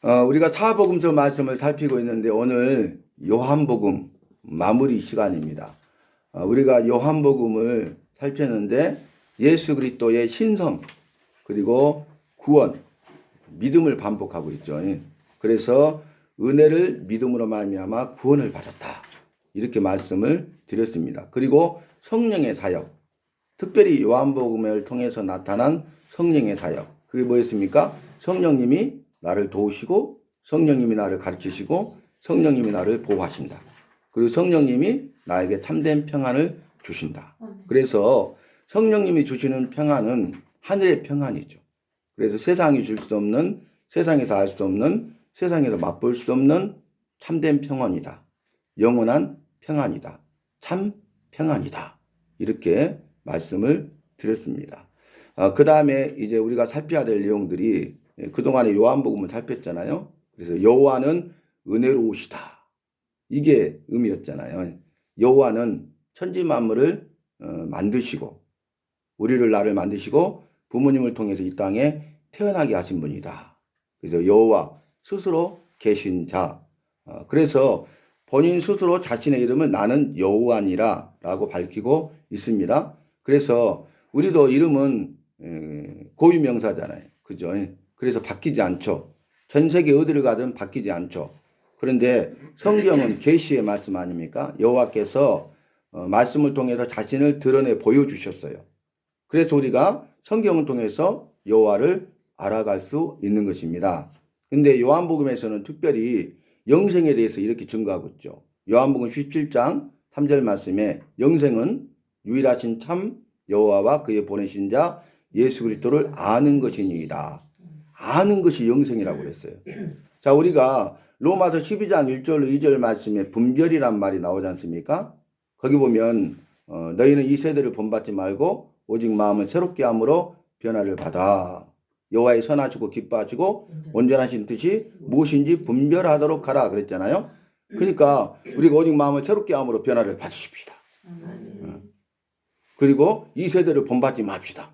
우리가 사복음서 말씀을 살피고 있는데 오늘 요한복음 마무리 시간입니다. 우리가 요한복음을 살폈는데 예수 그리스도의 신성 그리고 구원, 믿음을 반복하고 있죠. 그래서 은혜를 믿음으로 말미암아 구원을 받았다. 이렇게 말씀을 드렸습니다. 그리고 성령의 사역, 특별히 요한복음을 통해서 나타난 성령의 사역. 그게 뭐였습니까? 성령님이 나를 도우시고 성령님이 나를 가르치시고 성령님이 나를 보호하신다. 그리고 성령님이 나에게 참된 평안을 주신다. 그래서 성령님이 주시는 평안은 하늘의 평안이죠. 그래서 세상이 줄 수 없는, 세상에서 알 수 없는, 세상에서 맛볼 수 없는 참된 평안이다. 영원한 평안이다. 참 평안이다. 이렇게 말씀을 드렸습니다. 그 다음에 이제 우리가 살펴야 될 내용들이 그동안에 요한복음을 살폈잖아요. 그래서 여호와는 은혜로우시다. 이게 의미였잖아요. 여호와는 천지 만물을 만드시고 우리를 나를 만드시고 부모님을 통해서 이 땅에 태어나게 하신 분이다. 그래서 여호와 스스로 계신 자. 그래서 본인 스스로 자신의 이름을 나는 여호와니라 라고 밝히고 있습니다. 그래서 우리도 이름은 고유명사잖아요. 그죠? 그래서 바뀌지 않죠. 전 세계 어디를 가든 바뀌지 않죠. 그런데 성경은 계시의 말씀 아닙니까? 여호와께서 말씀을 통해서 자신을 드러내 보여주셨어요. 그래서 우리가 성경을 통해서 여호와를 알아갈 수 있는 것입니다. 근데 요한복음에서는 특별히 영생에 대해서 이렇게 증거하고 있죠. 요한복음 17장 3절 말씀에 영생은 유일하신 참 여호와와 그의 보내신 자 예수 그리스도를 아는 것이니이다. 아는 것이 영생이라고 그랬어요. 자, 우리가 로마서 12장 1절 2절 말씀에 분별이란 말이 나오지 않습니까? 거기 보면 너희는 이 세대를 본받지 말고 오직 마음을 새롭게 함으로 변화를 받아 여호와의 선하시고 기뻐하시고 온전하신 뜻이 무엇인지 분별하도록 하라 그랬잖아요. 그러니까 우리가 오직 마음을 새롭게 함으로 변화를 받으십시다. 그리고 이 세대를 본받지 맙시다.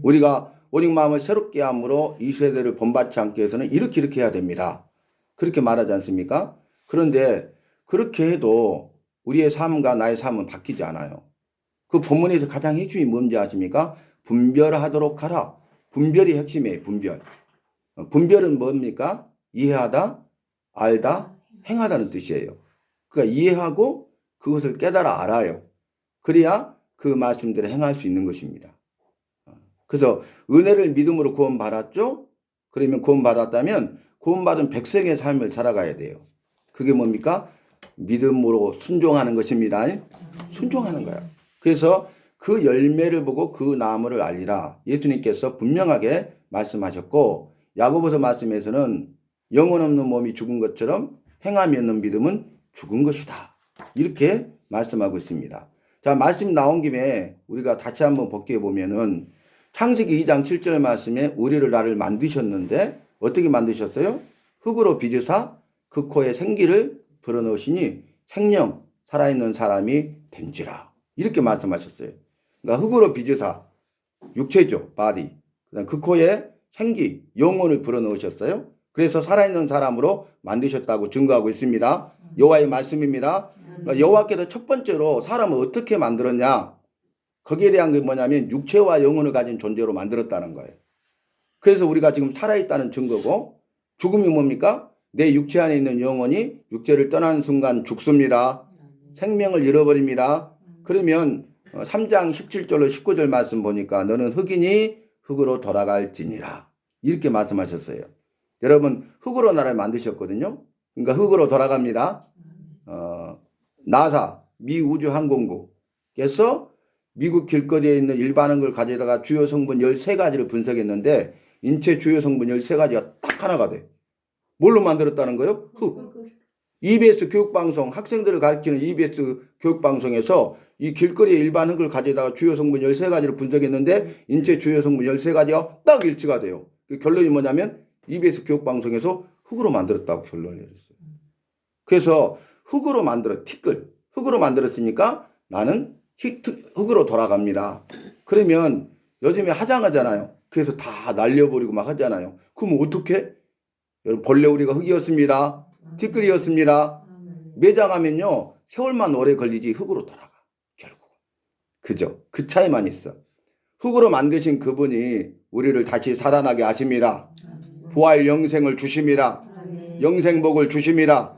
우리가 오직 마음을 새롭게 함으로 이 세대를 본받지 않게 해서는 이렇게 해야 됩니다. 그렇게 말하지 않습니까? 그런데 그렇게 해도 우리의 삶과 나의 삶은 바뀌지 않아요. 그 본문에서 가장 핵심이 뭔지 아십니까? 분별하도록 하라. 분별이 핵심이에요. 분별. 분별은 뭡니까? 이해하다, 알다, 행하다는 뜻이에요. 그러니까 이해하고 그것을 깨달아 알아요. 그래야 그 말씀대로 행할 수 있는 것입니다. 그래서 은혜를 믿음으로 구원받았죠? 그러면 구원받았다면 구원받은 백성의 삶을 살아가야 돼요. 그게 뭡니까? 믿음으로 순종하는 것입니다. 순종하는 거예요. 그래서 그 열매를 보고 그 나무를 알리라. 예수님께서 분명하게 말씀하셨고 야고보서 말씀에서는 영혼 없는 몸이 죽은 것처럼 행함이 없는 믿음은 죽은 것이다. 이렇게 말씀하고 있습니다. 자, 말씀 나온 김에 우리가 다시 한번 복기해 보면은 창세기 2장 7절 말씀에 우리를 나를 만드셨는데 어떻게 만드셨어요? 흙으로 빚으사 그 코에 생기를 불어넣으시니 생명 살아있는 사람이 된지라. 이렇게 말씀하셨어요. 그러니까 흙으로 빚으사 육체죠. 바디. 그다음 그 코에 생기 영혼을 불어넣으셨어요. 그래서 살아있는 사람으로 만드셨다고 증거하고 있습니다. 여호와의 말씀입니다. 그러니까 여호와께서 첫 번째로 사람을 어떻게 만들었냐? 거기에 대한 게 뭐냐면 육체와 영혼을 가진 존재로 만들었다는 거예요. 그래서 우리가 지금 살아있다는 증거고 죽음이 뭡니까? 내 육체 안에 있는 영혼이 육체를 떠나는 순간 죽습니다. 생명을 잃어버립니다. 그러면 3장 17절로 19절 말씀 보니까 너는 흙이니 흙으로 돌아갈지니라. 이렇게 말씀하셨어요. 여러분 흙으로 나를 만드셨거든요. 그러니까 흙으로 돌아갑니다. 나사 미우주항공국에서 미국 길거리에 있는 일반한 걸 가져다가 주요 성분 13가지를 분석했는데 인체 주요 성분 13가지가 딱 하나가 돼. 뭘로 만들었다는 거예요? 흙. EBS 교육방송, 학생들을 가르치는 EBS 교육방송에서 이 길거리에 일반 흙을 가져다가 주요 성분 13가지를 분석했는데 인체 주요 성분 13가지가 딱 일치가 돼요. 그 결론이 뭐냐면 EBS 교육방송에서 흙으로 만들었다고 결론을 내렸어요. 그래서 흙으로 만들어, 티끌. 흙으로 만들었으니까 나는 흙으로 돌아갑니다. 그러면 요즘에 화장하잖아요. 그래서 다 날려버리고 막 하잖아요. 그럼 어떻게? 여러분 본래 우리가 흙이었습니다. 티끌이었습니다. 매장하면요 세월만 오래 걸리지 흙으로 돌아가 결국. 그죠? 그 차이만 있어. 흙으로 만드신 그분이 우리를 다시 살아나게 하십니다. 부활 영생을 주심이라. 영생복을 주심이라.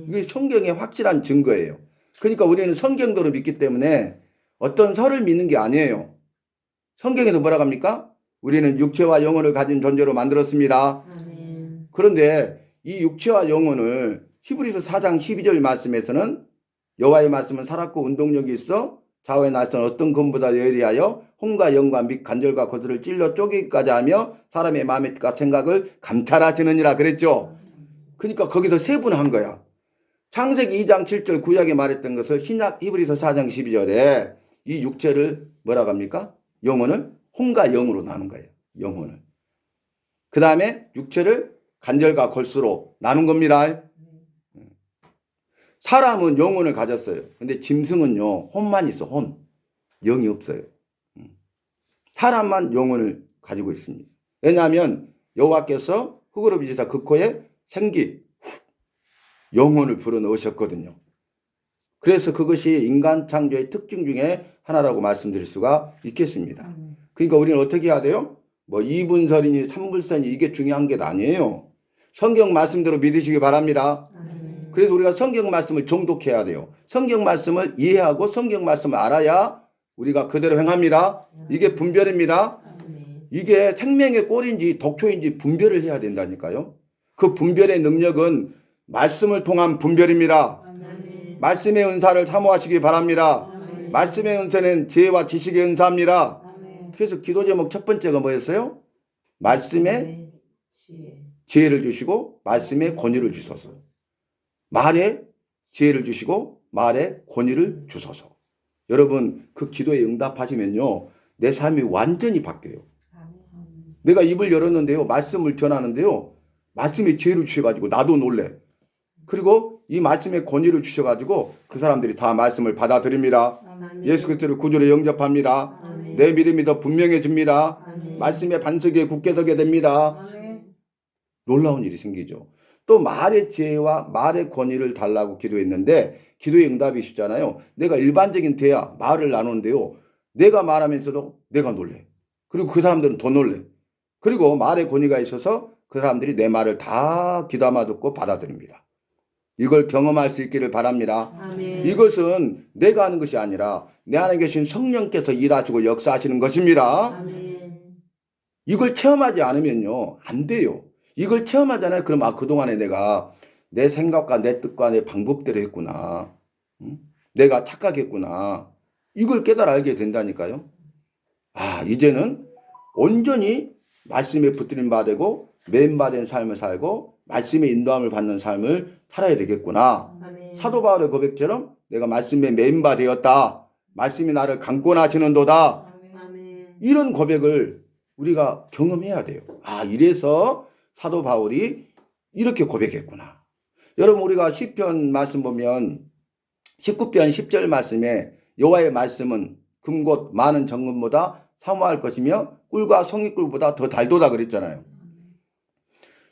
이게 성경의 확실한 증거예요. 그러니까 우리는 성경대로 믿기 때문에 어떤 설을 믿는 게 아니에요. 성경에서 뭐라고 합니까? 우리는 육체와 영혼을 가진 존재로 만들었습니다. 그런데 이 육체와 영혼을 히브리서 4장 12절 말씀에서는 여호와의 말씀은 살았고 운동력이 있어 좌우에 나선 어떤 검보다 예리하여 혼과 영과 및 간절과 고슬을 찔러 쪼개기까지 하며 사람의 마음의 뜻과 생각을 감찰하시느니라 그랬죠. 그러니까 거기서 세분한 거야. 창세기 2장 7절 구약에 말했던 것을 신약 히브리서 4장 12절에 이 육체를 뭐라고 합니까? 영혼을 혼과 영으로 나눈 거예요. 영혼을. 그 다음에 육체를 간절과 골수로 나눈 겁니다. 사람은 영혼을 가졌어요. 근데 짐승은요 혼만 있어. 혼. 영이 없어요. 사람만 영혼을 가지고 있습니다. 왜냐하면 여호와께서 흙으로 빚으사 그 코에 생기 영혼을 불어넣으셨거든요. 그래서 그것이 인간 창조의 특징 중에 하나라고 말씀드릴 수가 있겠습니다. 그러니까 우리는 어떻게 해야 돼요? 뭐 2분설이니 3분설이니 이게 중요한 게 아니에요. 성경 말씀대로 믿으시기 바랍니다. 그래서 우리가 성경 말씀을 정독해야 돼요. 성경 말씀을 이해하고 성경 말씀을 알아야 우리가 그대로 행합니다. 이게 분별입니다. 이게 생명의 꼴인지 독초인지 분별을 해야 된다니까요. 그 분별의 능력은 말씀을 통한 분별입니다. 말씀의 은사를 사모하시기 바랍니다. 말씀의 은사는 지혜와 지식의 은사입니다. 그래서 기도 제목 첫 번째가 뭐였어요? 말씀의 지혜를 주시고 말씀의 권위를 주소서. 말에 지혜를 주시고 말에 권위를 주소서. 여러분 그 기도에 응답하시면요 내 삶이 완전히 바뀌어요. 내가 입을 열었는데요 말씀을 전하는데요 말씀의 지혜를 주셔가지고 나도 놀래. 그리고 이 말씀의 권위를 주셔가지고 그 사람들이 다 말씀을 받아들입니다. 예수 그리스도를 구주로 영접합니다. 내 믿음이 더 분명해집니다. 말씀의 반석에 굳게 서게 됩니다. 놀라운 일이 생기죠. 또 말의 지혜와 말의 권위를 달라고 기도했는데 기도의 응답이 쉽잖아요. 내가 일반적인 대화 말을 나누는데요 내가 말하면서도 내가 놀래. 그리고 그 사람들은 더 놀래. 그리고 말의 권위가 있어서 그 사람들이 내 말을 다 귀담아 듣고 받아들입니다. 이걸 경험할 수 있기를 바랍니다. 아멘. 이것은 내가 하는 것이 아니라 내 안에 계신 성령께서 일하시고 역사하시는 것입니다. 아멘. 이걸 체험하지 않으면요 안 돼요. 이걸 체험하잖아요. 그럼 그동안에 내가 내 생각과 내 뜻과 내 방법대로 했구나. 내가 착각했구나. 이걸 깨달아 알게 된다니까요. 이제는 온전히 말씀에 붙들림 받고 맨바된 삶을 살고 말씀의 인도함을 받는 삶을 살아야 되겠구나. 아멘. 사도 바울의 고백처럼 내가 말씀에 맨바 되었다. 말씀이 나를 강권하시는도다. 아멘. 이런 고백을 우리가 경험해야 돼요. 이래서 사도 바울이 이렇게 고백했구나. 여러분 우리가 시편 말씀 보면 19편 10절 말씀에 여호와의 말씀은 금곧 많은 정금보다 사모할 것이며 꿀과 송이꿀보다 더 달도다 그랬잖아요.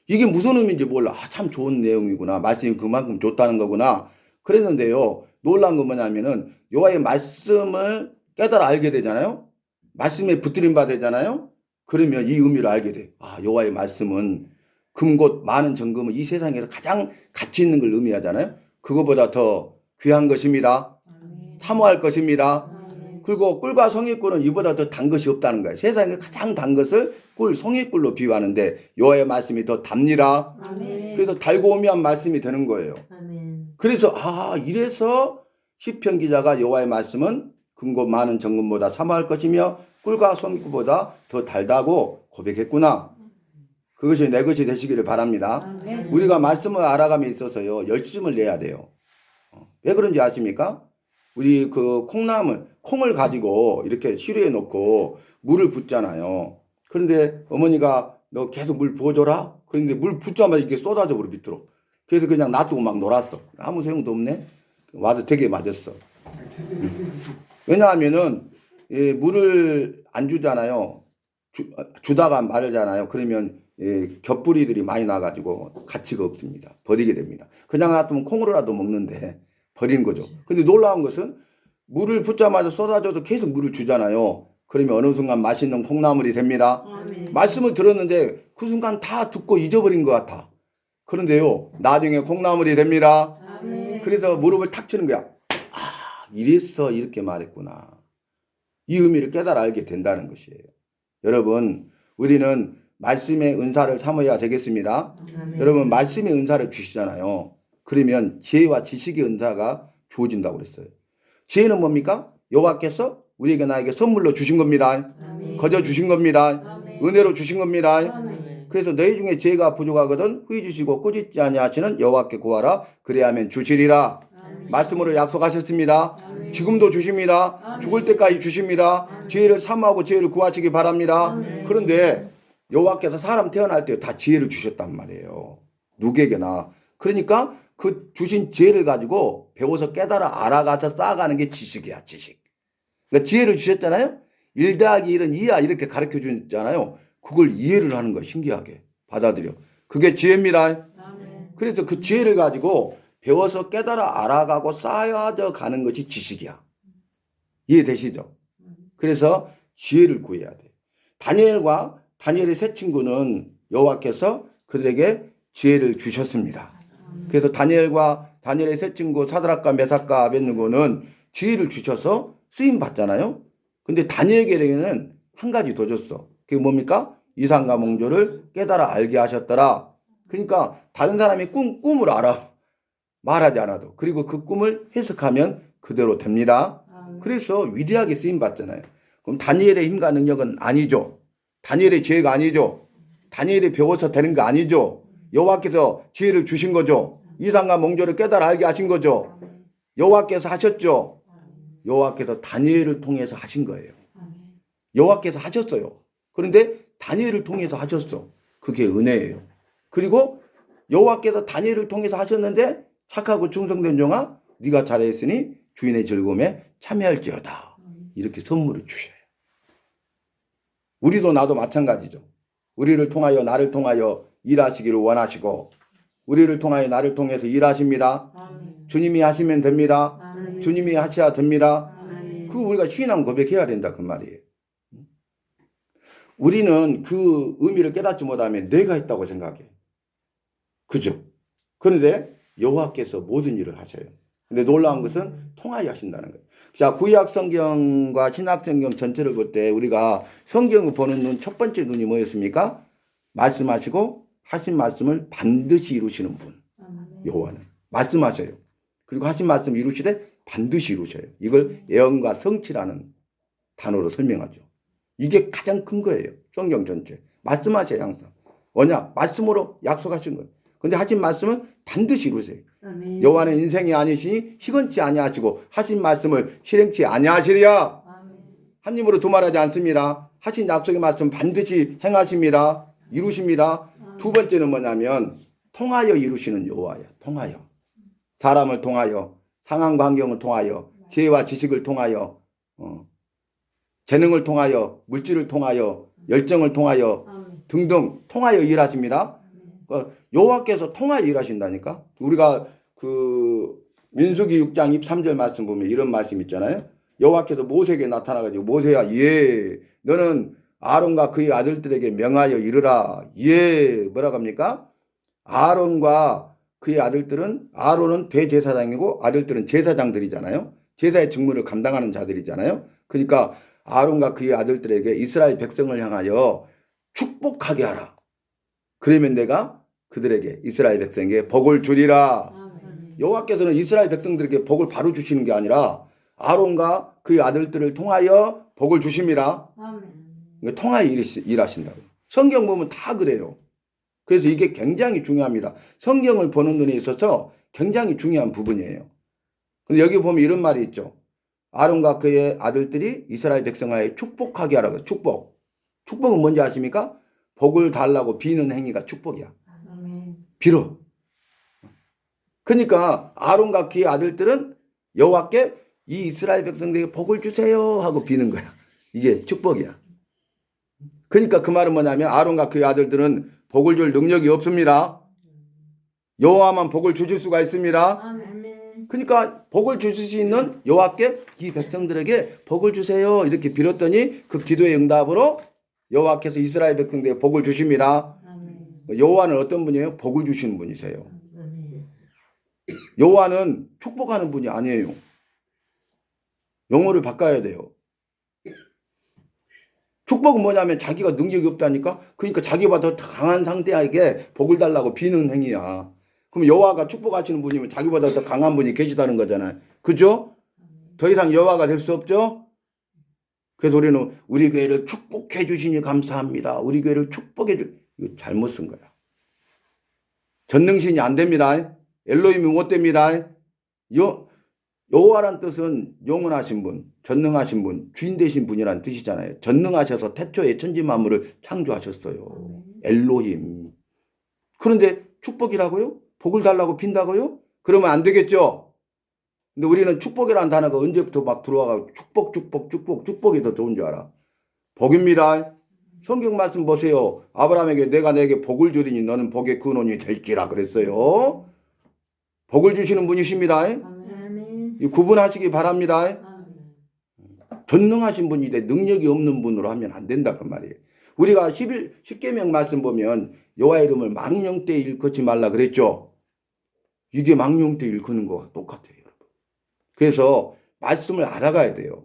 이게 무슨 의미인지 몰라. 참 좋은 내용이구나. 말씀이 그만큼 좋다는 거구나. 그랬는데요. 놀란 건 뭐냐면은 여호와의 말씀을 깨달아 알게 되잖아요. 말씀에 붙들림 받잖아요. 그러면 이 의미를 알게 돼. 여호와의 말씀은 금곧 많은 정금은 이 세상에서 가장 가치 있는 걸 의미하잖아요. 그거보다 더 귀한 것입니다. 사모할 것입니다. 그리고 꿀과 송이꿀은 이보다 더 단 것이 없다는 거예요. 세상에 가장 단 것을 꿀, 송이꿀로 비유하는데 여호와의 말씀이 더 답니다. 아멘. 그래서 달고 오묘한 말씀이 되는 거예요. 아멘. 그래서 이래서 시편 기자가 여호와의 말씀은 금고 많은 정금보다 사모할 것이며 꿀과 송이꿀보다 더 달다고 고백했구나. 그것이 내 것이 되시기를 바랍니다. 아멘. 우리가 말씀을 알아감에 있어서요 열심을 내야 돼요. 왜 그런지 아십니까? 우리 그 콩을 가지고 이렇게 시루에 놓고 물을 붓잖아요. 그런데 어머니가 너 계속 물 부어줘라. 그런데 물 붓자마자 이게 쏟아져 버려 밑으로. 그래서 그냥 놔두고 막 놀았어. 아무 소용도 없네. 와도 되게 맞았어. 왜냐하면은 물을 안 주잖아요. 주다가 마르잖아요. 그러면 겹뿌리들이 많이 나가지고 가치가 없습니다. 버리게 됩니다. 그냥 놔두면 콩으로라도 먹는데 버리는 거죠. 근데 놀라운 것은 물을 붓자마자 쏟아줘도 계속 물을 주잖아요. 그러면 어느 순간 맛있는 콩나물이 됩니다. 말씀을 들었는데 그 순간 다 듣고 잊어버린 것 같아. 그런데요, 나중에 콩나물이 됩니다. 그래서 무릎을 탁 치는 거야. 아, 이랬어, 이렇게 말했구나. 이 의미를 깨달아 알게 된다는 것이에요. 여러분, 우리는 말씀의 은사를 삼아야 되겠습니다. 여러분, 말씀의 은사를 주시잖아요. 그러면 지혜와 지식의 은사가 주어진다고 그랬어요. 지혜는 뭡니까? 여호와께서 우리에게 나에게 선물로 주신 겁니다. 거저 주신 겁니다. 은혜로 주신 겁니다. 그래서 너희 중에 지혜가 부족하거든 후히 주시고 꾸짖지 아니하시는 여호와께 구하라. 그래야면 주시리라. 말씀으로 약속하셨습니다. 지금도 주십니다. 죽을 때까지 주십니다. 지혜를 삼하고 지혜를 구하시기 바랍니다. 그런데 여호와께서 사람 태어날 때 다 지혜를 주셨단 말이에요. 누구에게나. 그러니까 그 주신 지혜를 가지고 배워서 깨달아 알아가서 쌓아가는 게 지식이야, 지식. 그러니까 지혜를 주셨잖아요. 1 더하기 1은 2야 이렇게 가르쳐 주잖아요. 그걸 이해를 하는 거야, 신기하게. 받아들여. 그게 지혜입니다. 그래서 그 지혜를 가지고 배워서 깨달아 알아가고 쌓아져 가는 것이 지식이야. 이해되시죠? 그래서 지혜를 구해야 돼. 다니엘의 세 친구는 여호와께서 그들에게 지혜를 주셨습니다. 그래서 다니엘의 세 친구 사드락과 메삭과 아벳느고는 지혜를 주셔서 쓰임 받잖아요. 근데 다니엘에게는 한 가지 더 줬어. 그게 뭡니까? 이상과 몽조를 깨달아 알게 하셨더라. 그러니까 다른 사람이 꿈을 알아. 말하지 않아도. 그리고 그 꿈을 해석하면 그대로 됩니다. 그래서 위대하게 쓰임 받잖아요. 그럼 다니엘의 힘과 능력은 아니죠. 다니엘의 지혜가 아니죠. 다니엘이 배워서 되는 거 아니죠. 여호와께서 지혜를 주신 거죠. 이상과 몽조를 깨달아 알게 하신 거죠. 여호와께서 하셨죠. 여호와께서 다니엘을 통해서 하신 거예요. 여호와께서 하셨어요. 그런데 다니엘을 통해서 하셨어. 그게 은혜예요. 그리고 여호와께서 다니엘을 통해서 하셨는데 착하고 충성된 종아 네가 잘했으니 주인의 즐거움에 참여할지어다. 이렇게 선물을 주셔요. 우리도 나도 마찬가지죠. 우리를 통하여 나를 통하여 일하시기를 원하시고 우리를 통하여 나를 통해서 일하십니다. 주님이 하시면 됩니다. 주님이 하셔야 됩니다. 그거 우리가 신앙 고백해야 된다 그 말이에요. 우리는 그 의미를 깨닫지 못하면 내가 했다고 생각해. 그죠? 그런데 여호와께서 모든 일을 하셔요. 근데 놀라운 것은 통하여 하신다는 거예요. 자, 구약 성경과 신약 성경 전체를 볼 때 우리가 성경을 보는 눈 첫 번째 눈이 뭐였습니까? 말씀하시고 하신 말씀을 반드시 이루시는 분. 여호와는 말씀하셔요. 그리고 하신 말씀 이루시되 반드시 이루셔요. 이걸 예언과 성취라는 단어로 설명하죠. 이게 가장 큰 거예요. 성경 전체. 말씀하셔요, 항상. 언약, 말씀으로 약속하신 거예요. 근데 하신 말씀은 반드시 이루세요. 여호와는 인생이 아니시니 시건치 아니하시고 하신 말씀을 실행치 아니하시리야. 한 입으로 두말하지 않습니다. 하신 약속의 말씀 반드시 행하십니다. 이루십니다. 두 번째는 뭐냐면 통하여 이루시는 여호와야. 통하여. 사람을 통하여, 상황 환경을 통하여, 지혜와 지식을 통하여, 재능을 통하여, 물질을 통하여, 열정을 통하여 등등 통하여 일하십니다. 여호와께서 통하여 일하신다니까. 우리가 그 민수기 6장 23절 말씀 보면 이런 말씀 있잖아요. 여호와께서 모세에게 나타나가지고 모세야, 예, 너는 아론과 그의 아들들에게 명하여 이르라. 예, 뭐라고 합니까? 아론과 그의 아들들은, 아론은 대제사장이고 아들들은 제사장들이잖아요. 제사의 직무를 감당하는 자들이잖아요. 그러니까 아론과 그의 아들들에게 이스라엘 백성을 향하여 축복하게 하라. 그러면 내가 그들에게 이스라엘 백성에게 복을 주리라. 여호와께서는 이스라엘 백성들에게 복을 바로 주시는 게 아니라 아론과 그의 아들들을 통하여 복을 주십니다. 통하여 일하신다고. 성경 보면 다 그래요. 그래서 이게 굉장히 중요합니다. 성경을 보는 눈에 있어서 굉장히 중요한 부분이에요. 근데 여기 보면 이런 말이 있죠. 아론과 그의 아들들이 이스라엘 백성에게 축복하게 하라고. 축복. 축복은 뭔지 아십니까? 복을 달라고 비는 행위가 축복이야. 빌어. 그러니까 아론과 그의 아들들은 여호와께 이 이스라엘 백성들에게 복을 주세요 하고 비는 거야. 이게 축복이야. 그러니까 그 말은 뭐냐면 아론과 그의 아들들은 복을 줄 능력이 없습니다. 여호와만 복을 주실 수가 있습니다. 아멘. 그러니까 복을 주실 수 있는 여호와께 이 백성들에게 복을 주세요 이렇게 빌었더니 그 기도의 응답으로 여호와께서 이스라엘 백성들에게 복을 주십니다. 아멘. 여호와는 어떤 분이에요? 복을 주시는 분이세요. 아멘. 여호와는 축복하는 분이 아니에요. 용어를 바꿔야 돼요. 축복은 뭐냐면 자기가 능력이 없다니까. 그러니까 자기보다 더 강한 상대에게 복을 달라고 비는 행위야. 그럼 여호와가 축복하시는 분이면 자기보다 더 강한 분이 계시다는 거잖아요. 그죠? 더 이상 여호와가 될 수 없죠? 그래서 우리는 우리 교회를 축복해 주시니 감사합니다. 우리 교회를 축복해 이거 잘못 쓴 거야. 전능신이 안 됩니다. 엘로힘이 못 됩니다. 여호와란 뜻은 영원하신 분, 전능하신 분, 주인 되신 분이란 뜻이잖아요. 전능하셔서 태초에 천지 만물을 창조하셨어요. 엘로힘. 그런데 축복이라고요? 복을 달라고 빈다고요? 그러면 안 되겠죠? 근데 우리는 축복이라는 단어가 언제부터 막 들어와가지고 축복이 더 좋은 줄 알아. 복입니다. 성경 말씀 보세요. 아브라함에게 내가 내게 복을 주리니 너는 복의 근원이 될지라 그랬어요. 복을 주시는 분이십니다. 아멘. 이 구분하시기 바랍니다. 아멘. 전능하신 분인데 능력이 없는 분으로 하면 안 된다 그 말이에요. 우리가 10계명 말씀 보면 여호와의 이름을 망령 때 일컫지 말라 그랬죠. 이게 망령 때 일컫는 거와 똑같아요, 여러분. 그래서 말씀을 알아가야 돼요.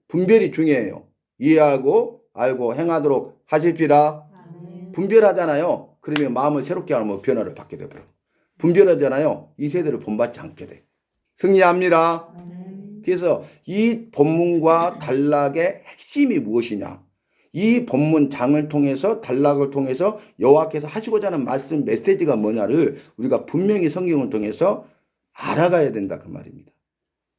분별이 중요해요. 이해하고 알고 행하도록 하실지라. 아멘. 분별하잖아요. 그러면 마음을 새롭게 하면 변화를 받게 되고요. 분별하잖아요. 이 세대를 본받지 않게 돼. 승리합니다. 아멘. 그래서 이 본문과 단락의 핵심이 무엇이냐? 이 본문 장을 통해서 단락을 통해서 여호와께서 하시고자 하는 말씀 메시지가 뭐냐를 우리가 분명히 성경을 통해서 알아가야 된다 그 말입니다.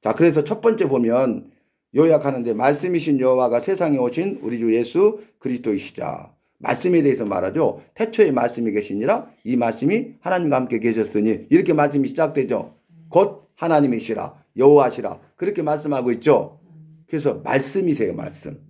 자, 그래서 첫 번째 보면 요약하는데 말씀이신 여호와가 세상에 오신 우리 주 예수 그리스도이시자. 말씀에 대해서 말하죠. 태초에 말씀이 계시니라 이 말씀이 하나님과 함께 계셨으니 이렇게 말씀이 시작되죠. 곧 하나님이시라 여호와시라 그렇게 말씀하고 있죠. 그래서 말씀이세요. 말씀.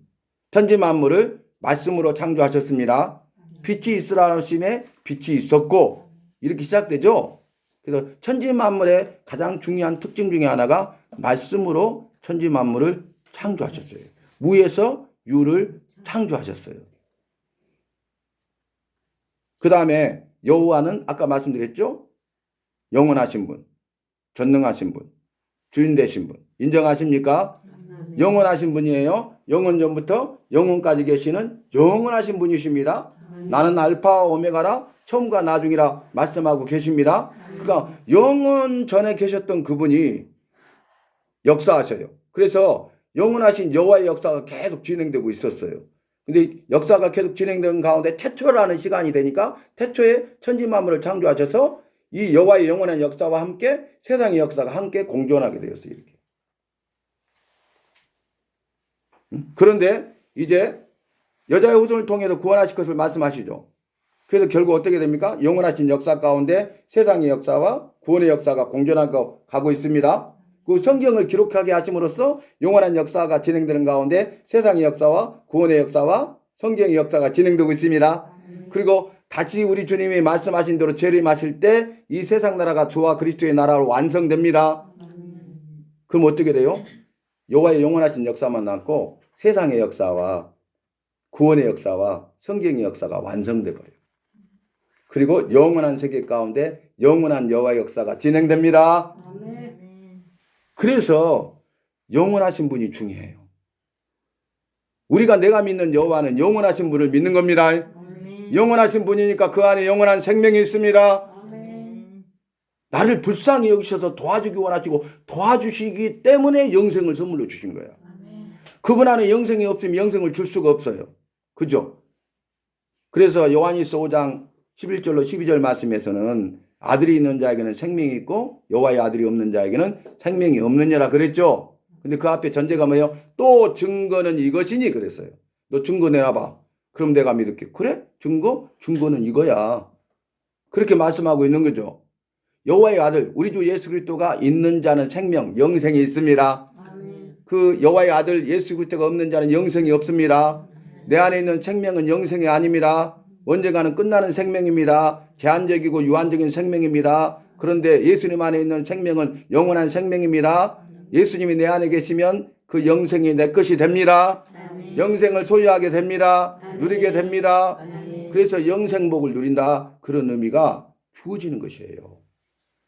천지 만물을 말씀으로 창조하셨습니다. 빛이 있으라 하심에 빛이 있었고 이렇게 시작되죠. 그래서 천지 만물의 가장 중요한 특징 중에 하나가 말씀으로 천지 만물을 창조하셨어요. 무에서 유를 창조하셨어요. 그 다음에 여호와는 아까 말씀드렸죠. 영원하신 분, 전능하신 분, 주인 되신 분 인정하십니까? 아멘. 영원하신 분이에요. 영원 전부터 영원까지 계시는 영원하신 분이십니다. 나는 알파와 오메가라 처음과 나중이라 말씀하고 계십니다. 그러니까 영원 전에 계셨던 그분이 역사하셔요. 그래서 영원하신 여호와의 역사가 계속 진행되고 있었어요. 근데 역사가 계속 진행되는 가운데 태초라는 시간이 되니까 태초에 천지 만물을 창조하셔서 이 여호와의 영원한 역사와 함께 세상의 역사가 함께 공존하게 되었어요. 이렇게. 그런데 이제 여자의 후손을 통해서 구원하실 것을 말씀하시죠. 그래서 결국 어떻게 됩니까? 영원하신 역사 가운데 세상의 역사와 구원의 역사가 공존하고 가고 있습니다. 그 성경을 기록하게 하심으로써 영원한 역사가 진행되는 가운데 세상의 역사와 구원의 역사와 성경의 역사가 진행되고 있습니다. 그리고 다시 우리 주님이 말씀하신 대로 재림하실 때 이 세상 나라가 주와 그리스도의 나라로 완성됩니다. 그럼 어떻게 돼요? 여호와의 영원하신 역사만 남고 세상의 역사와 구원의 역사와 성경의 역사가 완성돼 버려요. 그리고 영원한 세계 가운데 영원한 여호와의 역사가 진행됩니다. 아멘. 그래서 영원하신 분이 중요해요. 우리가 내가 믿는 여호와는 영원하신 분을 믿는 겁니다. 아멘. 영원하신 분이니까 그 안에 영원한 생명이 있습니다. 아멘. 나를 불쌍히 여기셔서 도와주기 원하시고 도와주시기 때문에 영생을 선물로 주신 거예요. 아멘. 그분 안에 영생이 없으면 영생을 줄 수가 없어요. 그죠? 그래서 요한일서 5장 11절로 12절 말씀에서는 아들이 있는 자에게는 생명이 있고 여호와의 아들이 없는 자에게는 생명이 없느니라 그랬죠. 근데 그 앞에 전제가 뭐예요? 또 증거는 이것이니 그랬어요. 너 증거 내놔봐. 그럼 내가 믿을게. 그래? 증거? 증거는 이거야. 그렇게 말씀하고 있는 거죠. 여호와의 아들 우리 주 예수 그리스도가 있는 자는 생명, 영생이 있습니다. 아멘. 그 여호와의 아들 예수 그리스도가 없는 자는 영생이 없습니다. 내 안에 있는 생명은 영생이 아닙니다. 언젠가는 끝나는 생명입니다. 제한적이고 유한적인 생명입니다. 그런데 예수님 안에 있는 생명은 영원한 생명입니다. 예수님이 내 안에 계시면 그 영생이 내 것이 됩니다. 아멘. 영생을 소유하게 됩니다. 누리게 됩니다. 아멘. 그래서 영생복을 누린다. 그런 의미가 주어지는 것이에요.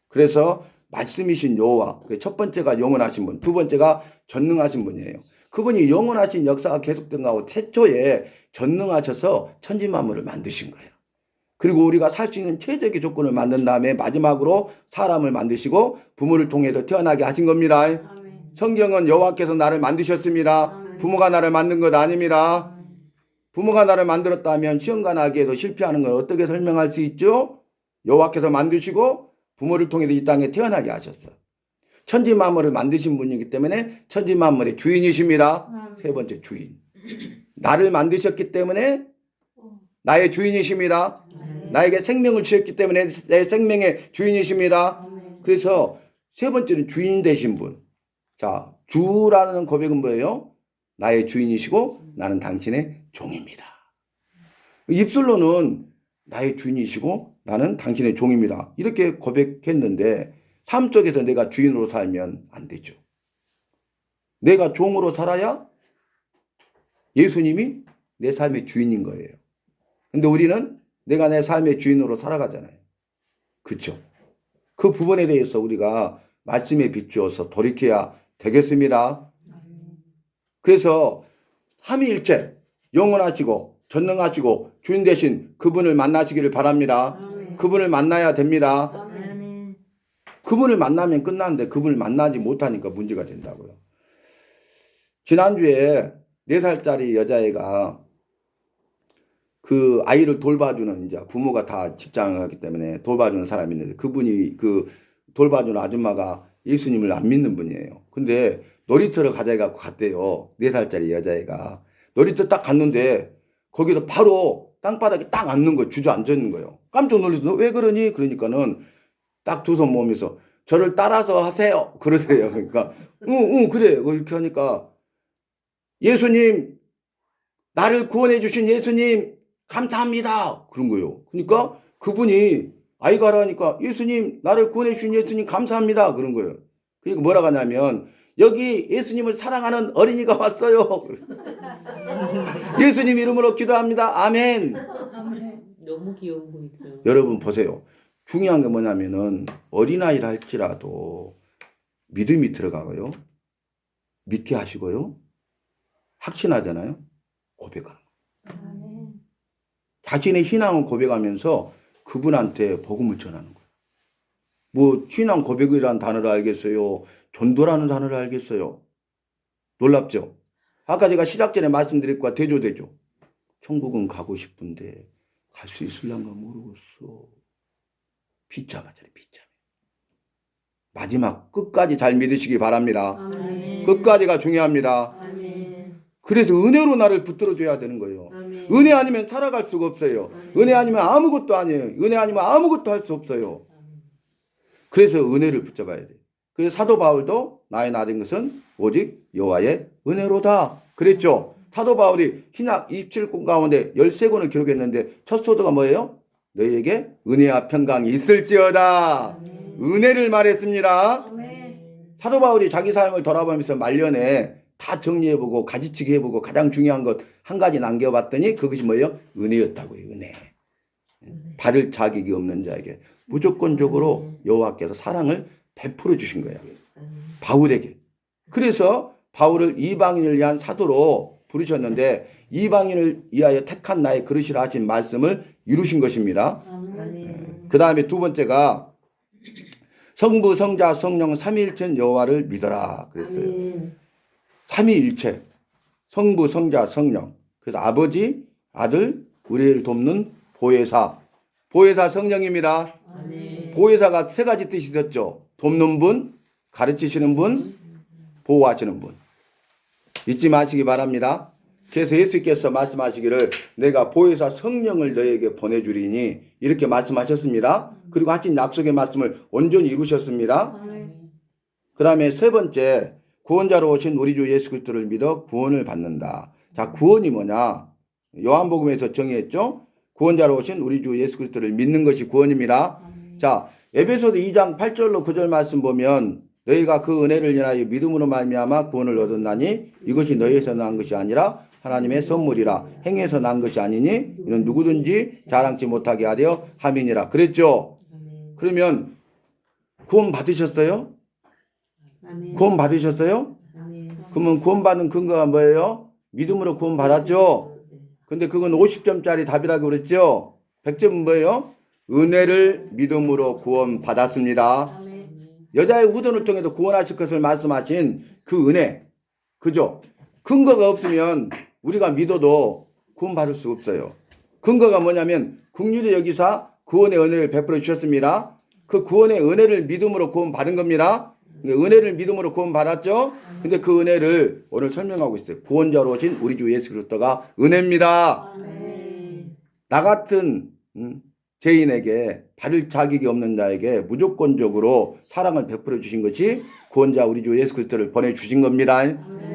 그래서 말씀이신 여호와, 첫 번째가 영원하신 분, 두 번째가 전능하신 분이에요. 그분이 영원하신 역사가 계속된 거하고 최초에 전능하셔서 천지만물을 만드신 거예요. 그리고 우리가 살 수 있는 최적의 조건을 만든 다음에 마지막으로 사람을 만드시고 부모를 통해서 태어나게 하신 겁니다. 아멘. 성경은 여호와께서 나를 만드셨습니다. 부모가 나를 만든 것 아닙니다. 부모가 나를 만들었다면 시험관하기에도 실패하는 걸 어떻게 설명할 수 있죠? 여호와께서 만드시고 부모를 통해서 이 땅에 태어나게 하셨어요. 천지만물을 만드신 분이기 때문에 천지만물의 주인이십니다. 아멘. 세 번째 주인. 나를 만드셨기 때문에 나의 주인이십니다. 나에게 생명을 주셨기 때문에 내 생명의 주인이십니다. 아멘. 그래서 세 번째는 주인 되신 분. 자, 주라는 고백은 뭐예요? 나의 주인이시고 나는 당신의 종입니다. 입술로는 나의 주인이시고 나는 당신의 종입니다. 이렇게 고백했는데 삶 속에서 내가 주인으로 살면 안 되죠. 내가 종으로 살아야 예수님이 내 삶의 주인인 거예요. 근데 우리는 내가 내 삶의 주인으로 살아가잖아요. 그렇죠? 그 부분에 대해서 우리가 말씀에 비추어서 돌이켜야 되겠습니다. 그래서 삼위일체 영원하시고 전능하시고 주인 되신 그분을 만나시기를 바랍니다. 아멘. 그분을 만나야 됩니다. 아멘. 그분을 만나면 끝나는데 그분을 만나지 못하니까 문제가 된다고요. 지난주에 4살짜리 여자애가 그 아이를 돌봐주는 이제 부모가 다 직장을 하기 때문에 돌봐주는 사람이 있는데 그분이 그 돌봐주는 아줌마가 예수님을 안 믿는 분이에요. 근데 놀이터를 가져가고 갔대요. 4살짜리 여자애가. 놀이터 딱 갔는데 거기서 바로 땅바닥에 딱 앉는 거예요. 주저앉아 있는 거예요. 깜짝 놀라서 너 왜 그러니? 그러니까는 딱 두 손 모으면서 저를 따라서 하세요. 그러세요. 그러니까 응 그래. 이렇게 하니까 예수님 나를 구원해 주신 예수님 감사합니다. 그런 거예요. 그러니까 그분이 아이가 하라니까 예수님 나를 구원해 주신 예수님 감사합니다. 그런 거예요. 그러니까 뭐라고 하냐면 여기 예수님을 사랑하는 어린이가 왔어요. 예수님 이름으로 기도합니다. 아멘. 아멘. 너무 귀여운 거 있어요. 여러분 보세요. 중요한 게 뭐냐면은 어린아이를 할지라도 믿음이 들어가고요. 믿게 하시고요. 확신하잖아요. 고백하는 거예요. 아멘. 자신의 신앙을 고백하면서 그분한테 복음을 전하는 거예요. 뭐 신앙 고백이라는 단어를 알겠어요? 전도라는 단어를 알겠어요? 놀랍죠? 아까 제가 시작 전에 말씀드릴 거와 대조되죠? 천국은 가고 싶은데 갈 수 있을란가 모르겠어. 비참하잖아요. 비참. 마지막 끝까지 잘 믿으시기 바랍니다. 아멘. 끝까지가 중요합니다. 아멘. 그래서 은혜로 나를 붙들어줘야 되는 거예요. 아멘. 은혜 아니면 살아갈 수가 없어요. 은혜 아니면 아무것도 아니에요. 은혜 아니면 아무것도 할 수 없어요. 그래서 은혜를 붙잡아야 돼요. 그래서 사도 바울도 나의 나된 것은 오직 여호와의 은혜로다. 그랬죠. 사도 바울이 신약 27권 가운데 13권을 기록했는데 첫 소도가 뭐예요? 너희에게 은혜와 평강이 있을지어다. 은혜를 말했습니다. 아멘. 사도 바울이 자기 삶을 돌아보면서 말년에 다 정리해보고 가지치기 해보고 가장 중요한 것 한 가지 남겨봤더니 그것이 뭐예요? 은혜였다고요. 은혜. 받을 자격이 없는 자에게 무조건적으로 여호와께서 사랑을 베풀어 주신 거예요. 바울에게. 그래서 바울을 이방인을 위한 사도로 부르셨는데 이방인을 위하여 택한 나의 그릇이라 하신 말씀을 이루신 것입니다. 아멘. 그 다음에 두 번째가 성부, 성자, 성령 삼위일체인 여호와를 믿어라 그랬어요. 아멘. 삼위일체, 성부, 성자, 성령. 그래서 아버지, 아들, 우리를 돕는 보혜사. 보혜사 성령입니다. 아멘. 보혜사가 세 가지 뜻이 있었죠. 돕는 분, 가르치시는 분, 보호하시는 분. 잊지 마시기 바랍니다. 그래서 예수께서 말씀하시기를 내가 보혜사 성령을 너에게 보내주리니 이렇게 말씀하셨습니다. 그리고 하신 약속의 말씀을 온전히 이루셨습니다. 아멘. 그 다음에 세 번째, 구원자로 오신 우리 주 예수 그리스도를 믿어 구원을 받는다. 자, 구원이 뭐냐? 요한복음에서 정의했죠? 구원자로 오신 우리 주 예수 그리스도를 믿는 것이 구원입니다. 자, 에베소서 2장 8절로 9절 말씀 보면 너희가 그 은혜를 인하여 믿음으로 말미암아 구원을 얻었나니 이것이 너희에서 난 것이 아니라 하나님의 선물이라 행해서 난 것이 아니니 이는 누구든지 자랑치 못하게 하려 함이니라. 그랬죠? 그러면 구원 받으셨어요? 아멘. 구원 받으셨어요? 아멘. 그러면 구원 받는 근거가 뭐예요? 믿음으로 구원 받았죠? 근데 그건 50점짜리 답이라고 그랬죠? 100점은 뭐예요? 은혜를 믿음으로 구원 받았습니다. 아멘. 여자의 후손을 통해서 구원하실 것을 말씀하신 그 은혜. 그죠? 근거가 없으면 우리가 믿어도 구원 받을 수 없어요. 근거가 뭐냐면 국률이 여기사 구원의 은혜를 베풀어 주셨습니다. 그 구원의 은혜를 믿음으로 구원 받은 겁니다. 은혜를 믿음으로 구원 받았죠? 근데 그 은혜를 오늘 설명하고 있어요. 구원자로 오신 우리 주 예수 그리스도가 은혜입니다. 아멘. 나 같은 죄인에게 받을 자격이 없는 자에게 무조건적으로 사랑을 베풀어 주신 것이 구원자 우리 주 예수 그리스도를 보내주신 겁니다.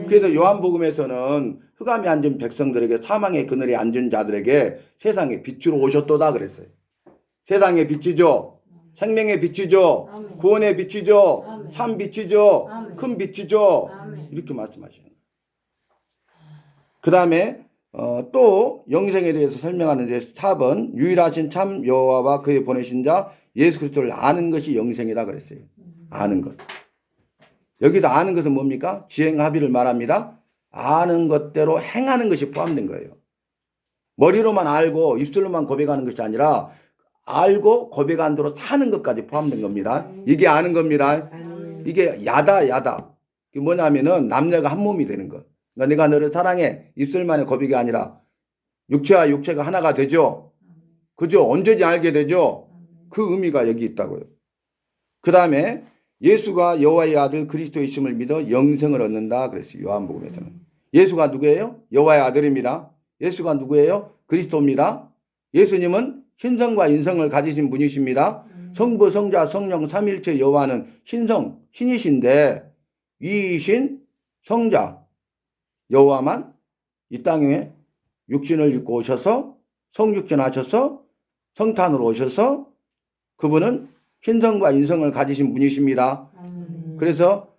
그래서 요한복음에서는 흑암에 앉은 백성들에게 사망의 그늘에 앉은 자들에게 세상의 빛으로 오셨도다 그랬어요. 세상의 빛이죠. 생명의 빛이죠. 아멘. 구원의 빛이죠. 아멘. 참 빛이죠. 아멘. 큰 빛이죠. 아멘. 이렇게 말씀하시는 거예요. 그 다음에 또 영생에 대해서 설명하는 데 4번 유일하신 참 여호와와 그의 보내신 자 예수 그리스도를 아는 것이 영생이라 그랬어요. 아는 것. 여기서 아는 것은 뭡니까? 지행합의를 말합니다. 아는 것대로 행하는 것이 포함된 거예요. 머리로만 알고 입술로만 고백하는 것이 아니라 알고 고백한 대로 사는 것까지 포함된 겁니다. 이게 아는 겁니다. 아멘. 이게 야다. 이게 뭐냐면은 남녀가 한 몸이 되는 것. 그러니까 내가 너를 사랑해. 입술만의 고백이 아니라 육체와 육체가 하나가 되죠. 그죠? 언제든지 알게 되죠. 그 의미가 여기 있다고요. 그 다음에 예수가 여호와의 아들 그리스도이심을 믿어 영생을 얻는다 그랬어요. 요한복음에서는. 예수가 누구예요? 여호와의 아들입니다. 예수가 누구예요? 그리스도입니다. 예수님은 신성과 인성을 가지신 분이십니다. 성부, 성자, 성령, 삼일체 여호와는 신이신데 이 신, 성자, 여호와만 이 땅에 육신을 입고 오셔서 성육신 하셔서 성탄으로 오셔서 그분은 신성과 인성을 가지신 분이십니다. 그래서